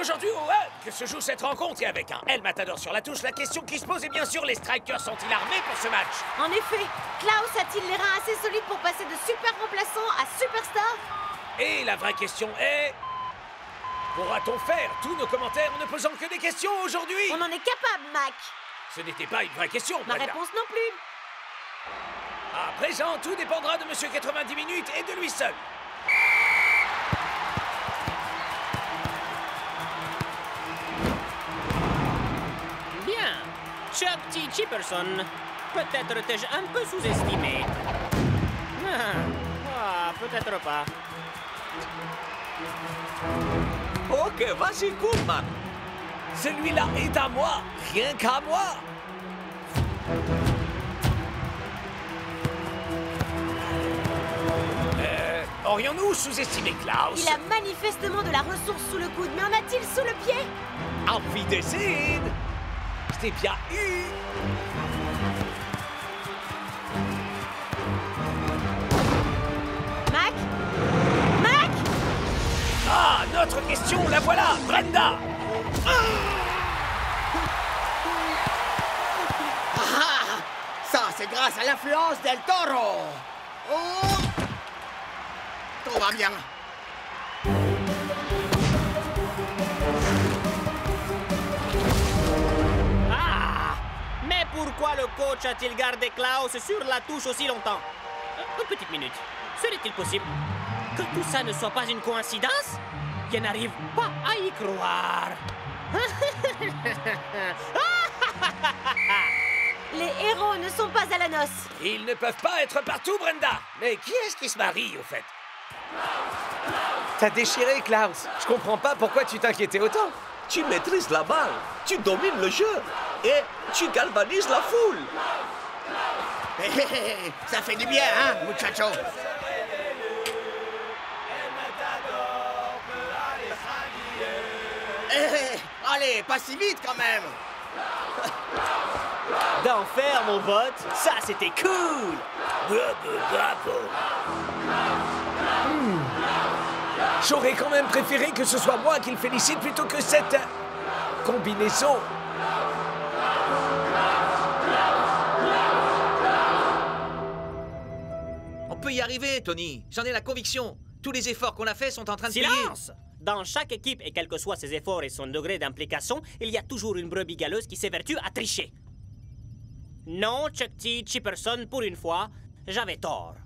aujourd'hui au hub que se joue cette rencontre et avec un El Matador sur la touche, la question qui se pose est bien sûr les strikers sont-ils armés pour ce match? En effet, Klaus a-t-il les reins assez solides pour passer de super remplaçant à superstar? Et la vraie question est... pourra-t-on faire tous nos commentaires en ne posant que des questions aujourd'hui? On en est capable, Mac. Ce n'était pas une vraie question, Ma Brenda. réponse non plus. À présent, tout dépendra de Monsieur 90 minutes et de lui seul. Bien. Chuck T. Chipperson. Peut-être t'ai-je un peu sous-estimé. Peut-être pas. Ok, vas-y, Goodman. Celui-là est à moi, rien qu'à moi. Aurions-nous sous-estimé Klaus? Il a manifestement de la ressource sous le coude, mais en a-t-il sous le pied? Auf Wiedersehen. Je t'ai bien eu. Mac? Mac? Ah, notre question, la voilà, Brenda. Ça, c'est grâce à l'influence del Toro. Oh! Tout va bien. Mais pourquoi le coach a-t-il gardé Klaus sur la touche aussi longtemps? Une petite minute. Serait-il possible que tout ça ne soit pas une coïncidence? Je n'arrive pas à y croire. Les héros ne sont pas à la noce. Ils ne peuvent pas être partout, Brenda. Mais qui est-ce qui se marie, au fait? T'as déchiré, Klaus. Je comprends pas pourquoi tu t'inquiétais autant. Tu maîtrises la balle, tu domines le jeu et tu galvanises la foule. Ça fait du bien, hein, muchacho? Allez, pas si vite quand même. D'enfer, mon pote. Ça, c'était cool. J'aurais quand même préféré que ce soit moi qui le félicite plutôt que cette combinaison. On peut y arriver, Tony. J'en ai la conviction. Tous les efforts qu'on a faits sont en train de payer. Silence! Dans chaque équipe, et quels que soient ses efforts et son degré d'implication, il y a toujours une brebis galeuse qui s'évertue à tricher. Non, Chuck T. Chipperson, pour une fois, j'avais tort.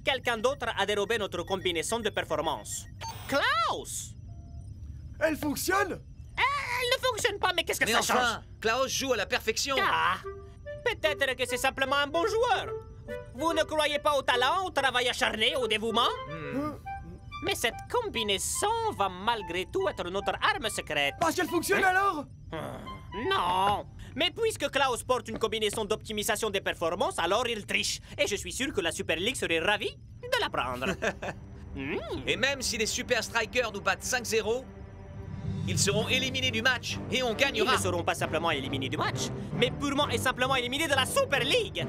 Quelqu'un d'autre a dérobé notre combinaison de performance. Klaus! Elle fonctionne? Elle ne fonctionne pas, mais qu'est-ce que Mais ça enfin, change? Klaus joue à la perfection. Ah! Peut-être que c'est simplement un bon joueur. Vous ne croyez pas au talent, au travail acharné, au dévouement? Mais cette combinaison va malgré tout être notre arme secrète. Parce qu'elle fonctionne alors? Non! Mais puisque Klaus porte une combinaison d'optimisation des performances, alors il triche. Et je suis sûr que la Super League serait ravie de l'apprendre. Et même si les Super Strikers nous battent 5-0, ils seront éliminés du match et on Ils gagnera. ne seront pas simplement éliminés du match, mais purement et simplement éliminés de la Super League.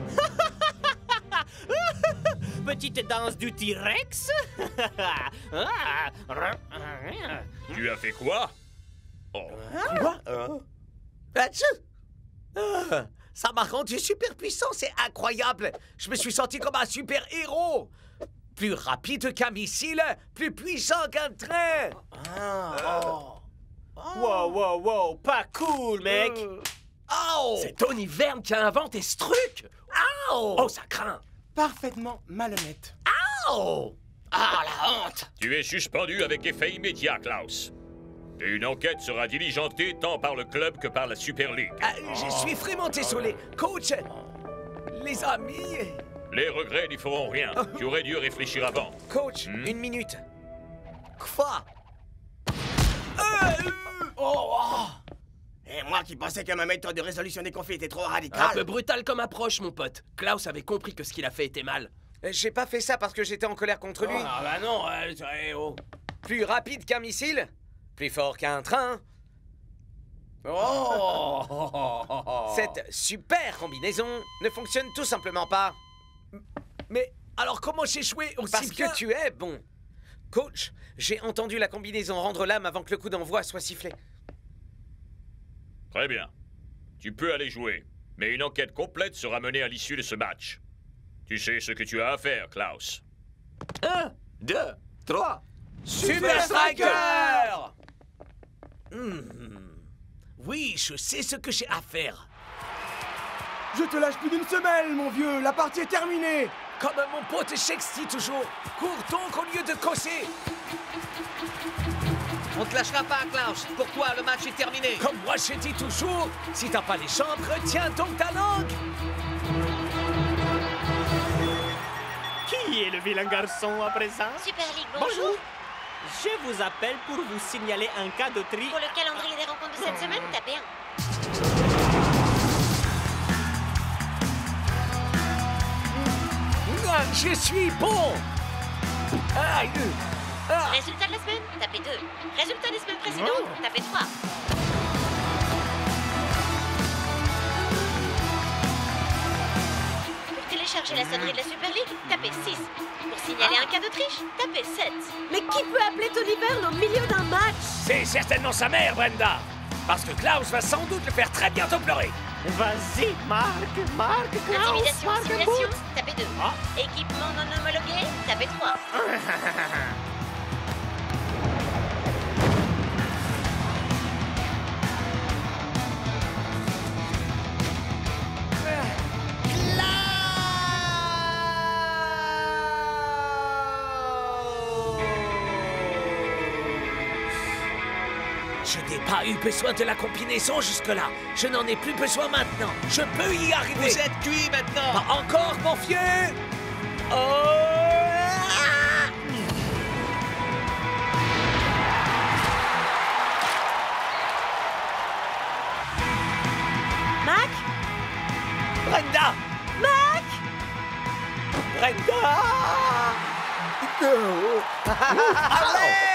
Petite danse du T-Rex. Tu as fait quoi? Oh. Quoi? Ça m'a rendu super puissant, c'est incroyable. Je me suis senti comme un super héros. Plus rapide qu'un missile, plus puissant qu'un train. Wow, wow, wow, pas cool, mec. Oh! C'est Tony Verne qui a inventé ce truc. Oh! Oh, ça craint. Parfaitement malhonnête. Oh! Ah, la honte! Tu es suspendu avec effet immédiat, Klaus. Et une enquête sera diligentée tant par le club que par la Super League. Je suis vraiment désolé. Coach, les amis... Les regrets n'y feront rien. Tu aurais dû réfléchir avant. Coach, une minute. Quoi? Et moi qui pensais que ma méthode de résolution des conflits était trop Un radicale. peu brutal comme approche, mon pote. Klaus avait compris que ce qu'il a fait était mal. J'ai pas fait ça parce que j'étais en colère contre lui. Ah bah non, oh. Plus rapide qu'un missile, plus fort qu'un train. Cette super combinaison ne fonctionne tout simplement pas. Mais alors comment j'ai échoué aussi Parce bien que tu es bon. Coach, j'ai entendu la combinaison rendre l'âme avant que le coup d'envoi soit sifflé. Très bien. Tu peux aller jouer, mais une enquête complète sera menée à l'issue de ce match. Tu sais ce que tu as à faire, Klaus. 1, 2, 3. Super Striker! Oui, je sais ce que j'ai à faire. Je te lâche plus d'une semelle, mon vieux. La partie est terminée. Comme mon pote Shexty toujours. Cours donc au lieu de causer. On te lâchera pas, Klaus. Pour toi, le match est terminé. Comme moi je dis toujours, si t'as pas les jambes, retiens donc ta langue. Qui est le vilain garçon à présent? Super League, bonjour. Je vous appelle pour vous signaler un cas de tri. Pour le calendrier des rencontres de cette semaine, tapez 1. Ah, je suis bon. Aïe. Ah. Résultat de la semaine, tapez 2. Résultat des semaines précédentes, tapez 3. Pour télécharger la sonnerie de la Super League, tapez 6. Pour signaler un cas de triche, tapez 7. Mais qui peut appeler Tony Byrne au milieu d'un match? C'est certainement sa mère, Brenda. Parce que Klaus va sans doute le faire très bientôt pleurer. Vas-y, Marc, Klaus, Intimidation, Marc, simulation, tapez 2. Équipement non homologué, tapez 3. Je n'ai pas eu besoin de la combinaison jusque-là. Je n'en ai plus besoin maintenant. Je peux y arriver. Vous êtes cuit maintenant. Pas encore, mon vieux. Oh. Mac? Brenda. Mac? Brenda. Allez.